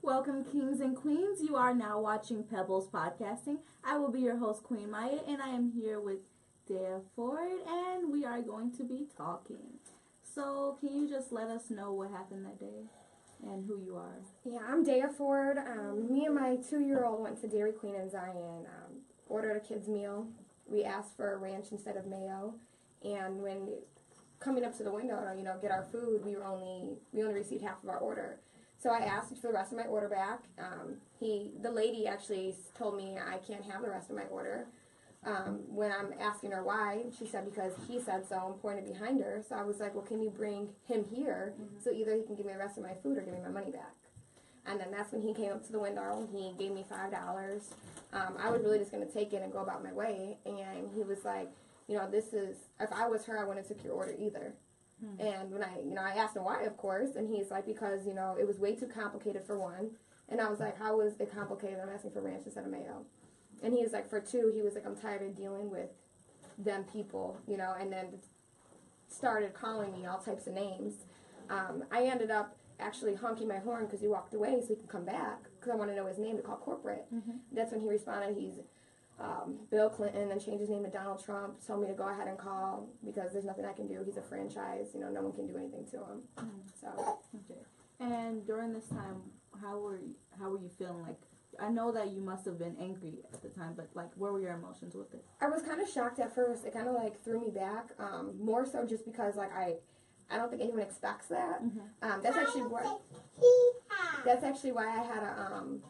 Welcome, kings and queens. You are now watching Pebbles Podcasting. I will be your host, Queen Maya, and I am here with Deia Ford, and we are going to be talking. So, can you just let us know what happened that day and who you are? Yeah, I'm Deia Ford. Me and my 2-year-old went to Dairy Queen in Zion, ordered a kid's meal. We asked for ranch instead of mayo, and when coming up to the window to, get our food, we only received half of our order. So I asked for the rest of my order back. The lady actually told me I can't have the rest of my order. When I'm asking her why, she said because he said so and pointed behind her. So I was like, well, can you bring him here so either he can give me the rest of my food or give me my money back? And then that's when he came up to the window. He gave me $5. I was really just going to take it and go about my way. And he was like, if I was her, I wouldn't have took your order either. And when I asked him why, of course, and he's like, because, it was way too complicated for one. And I was like, how was it complicated? I'm asking for ranch instead of mayo. And he was like, for two, he was like, I'm tired of dealing with them people, and then started calling me all types of names. I ended up actually honking my horn because he walked away so he could come back because I want to know his name to call corporate. That's when he responded, he's Bill Clinton, and changed his name to Donald Trump, told me to go ahead and call because there's nothing I can do. He's a franchise, no one can do anything to him. So. Okay. And during this time, how were you feeling? Like, I know that you must have been angry at the time, but like, what were your emotions with it? I was kind of shocked at first. It kind of like threw me back, more so just because like I don't think anyone expects that. That's actually why I had to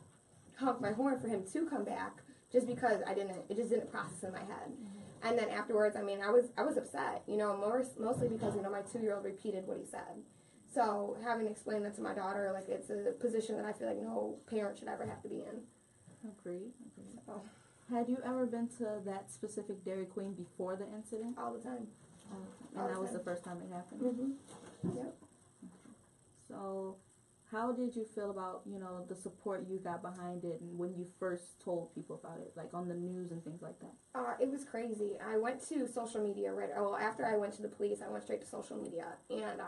honk my horn for him to come back. Just because it just didn't process in my head. And then afterwards, I was upset, mostly because, my 2-year-old repeated what he said. So having explained that to my daughter, like, it's a position that I feel like no parent should ever have to be in. Agreed. So. Had you ever been to that specific Dairy Queen before the incident? All the time. And that was the first time it happened? Yep. Okay. So, how did you feel about, the support you got behind it and when you first told people about it, like on the news and things like that? It was crazy. I went to social media, after I went to the police, I went straight to social media. And,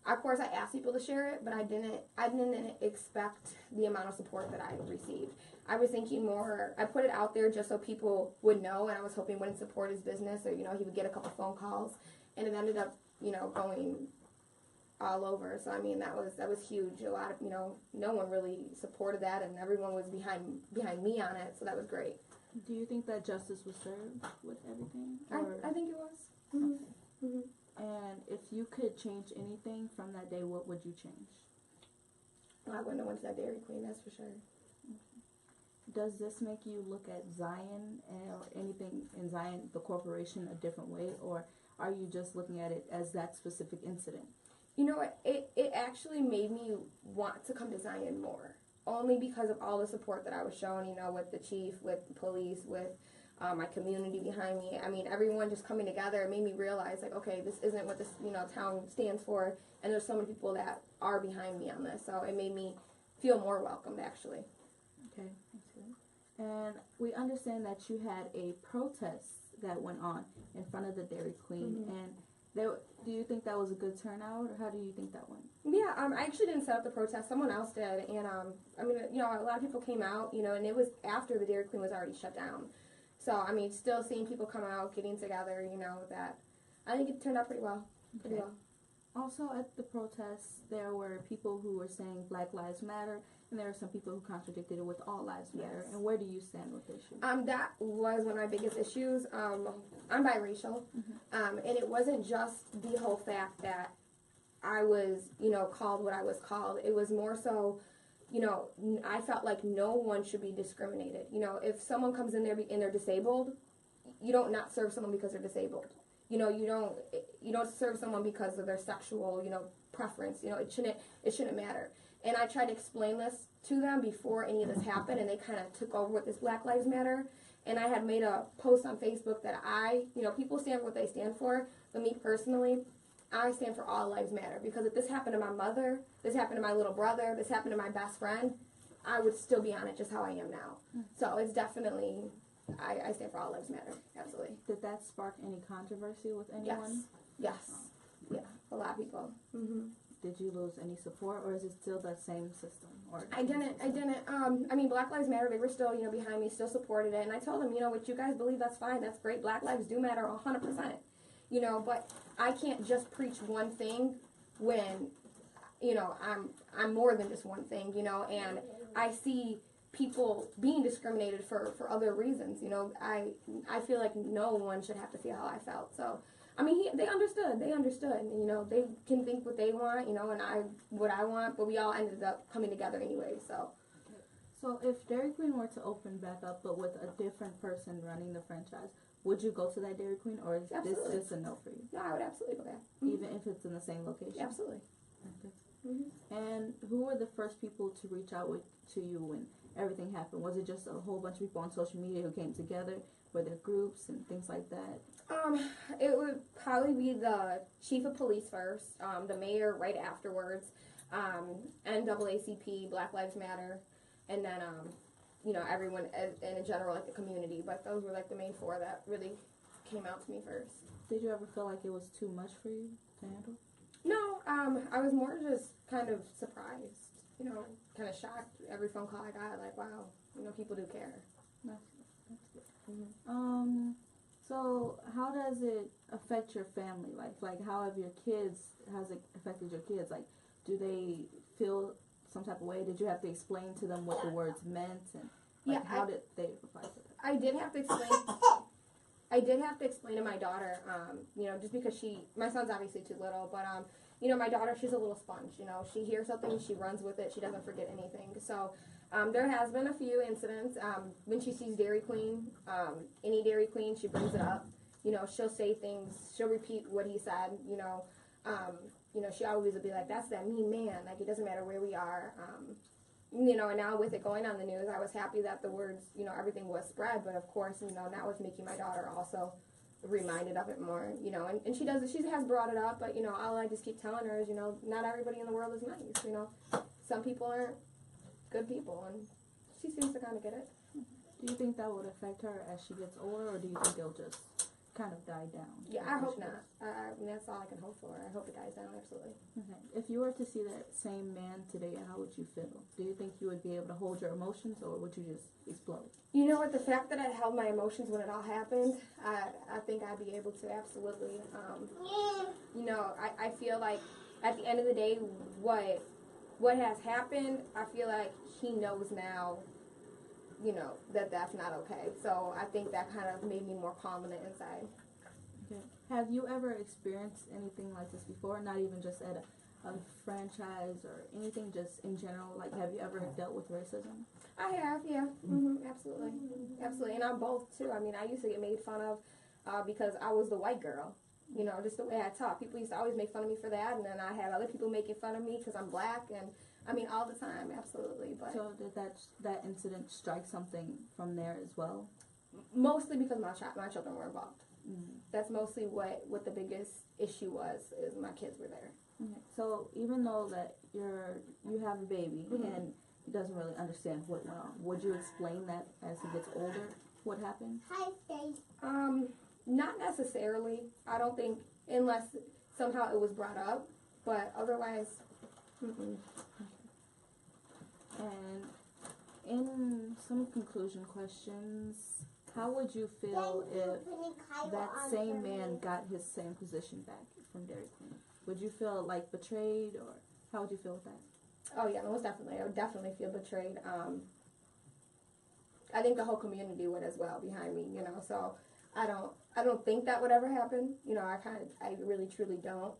of course, I asked people to share it, but I didn't expect the amount of support that I received. I was thinking more, I put it out there just so people would know, and I was hoping wouldn't support his business, or, he would get a couple phone calls. And it ended up, going all over. So that was huge. A lot of no one really supported that, and everyone was behind me on it. So that was great. Do you think that justice was served with everything? I think it was. Okay. And if you could change anything from that day, what would you change? Well, I wouldn't have went to that Dairy Queen, that's for sure. Okay. Does this make you look at Zion or anything in Zion, the corporation, a different way, or are you just looking at it as that specific incident? It actually made me want to come to Zion more, only because of all the support that I was shown, with the chief, with the police, with my community behind me. Everyone just coming together, it made me realize, like, okay, this isn't what this, town stands for, and there's so many people that are behind me on this, so it made me feel more welcomed, actually. Okay, that's good. And we understand that you had a protest that went on in front of the Dairy Queen, and do you think that was a good turnout, or how do you think that went? Yeah, I actually didn't set up the protest. Someone else did, and a lot of people came out, and it was after the Dairy Queen was already shut down. So still seeing people come out, getting together, that I think it turned out pretty well. Pretty well. Also, at the protests, there were people who were saying Black Lives Matter, and there were some people who contradicted it with All Lives Matter. Yes. And where do you stand with this issue? That was one of my biggest issues. I'm biracial, and it wasn't just the whole fact that I was, called what I was called. It was more so, I felt like no one should be discriminated. If someone comes in there and they're disabled, you don't not serve someone because they're disabled. You don't serve someone because of their sexual, preference. It shouldn't matter. And I tried to explain this to them before any of this happened, and they kind of took over with this Black Lives Matter. And I had made a post on Facebook that people stand for what they stand for, but me personally, I stand for all lives matter. Because if this happened to my mother, this happened to my little brother, this happened to my best friend, I would still be on it just how I am now. So it's definitely, I stand for all lives matter, absolutely. Did that spark any controversy with anyone? Yes. Yeah, a lot of people. Did you lose any support, or is it still the same system? Or I didn't. I mean, Black Lives Matter, they were still, behind me, still supported it. And I told them, what you guys believe, that's fine. That's great. Black lives do matter 100%. But I can't just preach one thing when, I'm more than just one thing, and I see people being discriminated for other reasons. I feel like no one should have to feel how I felt. So, I mean, they understood, and, they can think what they want, and what I want, but we all ended up coming together anyway, so. So if Dairy Queen were to open back up, but with a different person running the franchise, would you go to that Dairy Queen, or is Absolutely. this just a no for you? No, I would absolutely go there. Even if it's in the same location? Absolutely. Okay. And who were the first people to reach out to you when everything happened? Was it just a whole bunch of people on social media who came together? Were there groups and things like that? It would probably be the chief of police first, the mayor right afterwards, NAACP, Black Lives Matter, and then, everyone in general, like the community. But those were like the main four that really came out to me first. Did you ever feel like it was too much for you to handle? No, I was more just kind of surprised, kind of shocked. Every phone call I got, like, wow, people do care. That's good. So how does it affect your family life? Like, has it affected your kids? Like, do they feel some type of way? Did you have to explain to them what the words meant? And how did they reply to that? I did have to explain to my daughter, just because my son's obviously too little, but, my daughter, she's a little sponge, she hears something, she runs with it, she doesn't forget anything. So, there has been a few incidents, when she sees Dairy Queen, any Dairy Queen, she brings it up, she'll say things, she'll repeat what he said, she always will be like, that's that mean man, like, it doesn't matter where we are, and now with it going on the news, I was happy that the words, everything was spread, but of course, now it's making my daughter also reminded of it more, and she has brought it up, but, all I just keep telling her is, not everybody in the world is nice, some people aren't good people, and she seems to kind of get it. Do you think that would affect her as she gets older, or do you think it'll just kind of die down? Yeah, I hope not. That's all I can hope for. I hope it dies down, absolutely. Okay. If you were to see that same man today, how would you feel? Do you think you would be able to hold your emotions, or would you just explode? You know what? The fact that I held my emotions when it all happened, I think I'd be able to, absolutely. I feel like at the end of the day, what has happened, I feel like he knows now, that that's not okay. So I think that kind of made me more calm on the inside. Okay. Have you ever experienced anything like this before? Not even just at a franchise or anything, just in general? Like, have you ever dealt with racism? I have, yeah. Absolutely. Absolutely. And I'm both, too. I mean, I used to get made fun of because I was the white girl. Just the way I talk. People used to always make fun of me for that, and then I had other people making fun of me because I'm black, and I mean, all the time, absolutely. But so did that incident strike something from there as well? Mostly because my children were involved. That's mostly what the biggest issue was, is my kids were there. Okay. So even though that you have a baby and he doesn't really understand what went on, would you explain that as he gets older, what happened? Not necessarily. I don't think, unless somehow it was brought up, but otherwise, And in some conclusion questions, how would you feel if that same man got his same position back from Dairy Queen? Would you feel like betrayed, or how would you feel with that? Oh yeah, most definitely. I would definitely feel betrayed. I think the whole community would as well behind me, so I don't think that would ever happen. I really truly don't.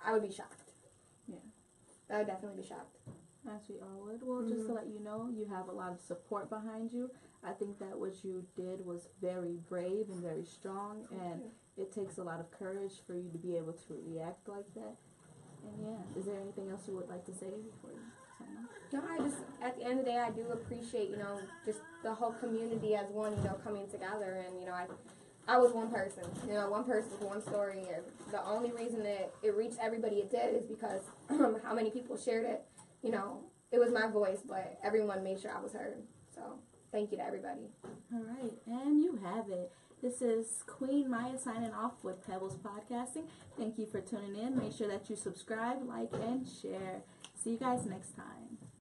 I would be shocked. Yeah. I would definitely be shocked. As we all would. Well, just to let you know, you have a lot of support behind you. I think that what you did was very brave and very strong, and it takes a lot of courage for you to be able to react like that. And yeah, is there anything else you would like to say before you sign off? No, I just, at the end of the day, I do appreciate, just the whole community as one, coming together, and, I was one person, one person with one story, and the only reason that it reached everybody it did is because how many people shared it. It was my voice, but everyone made sure I was heard. So, thank you to everybody. All right, and you have it. This is Queen Maya signing off with Pebbles Podcasting. Thank you for tuning in. Make sure that you subscribe, like, and share. See you guys next time.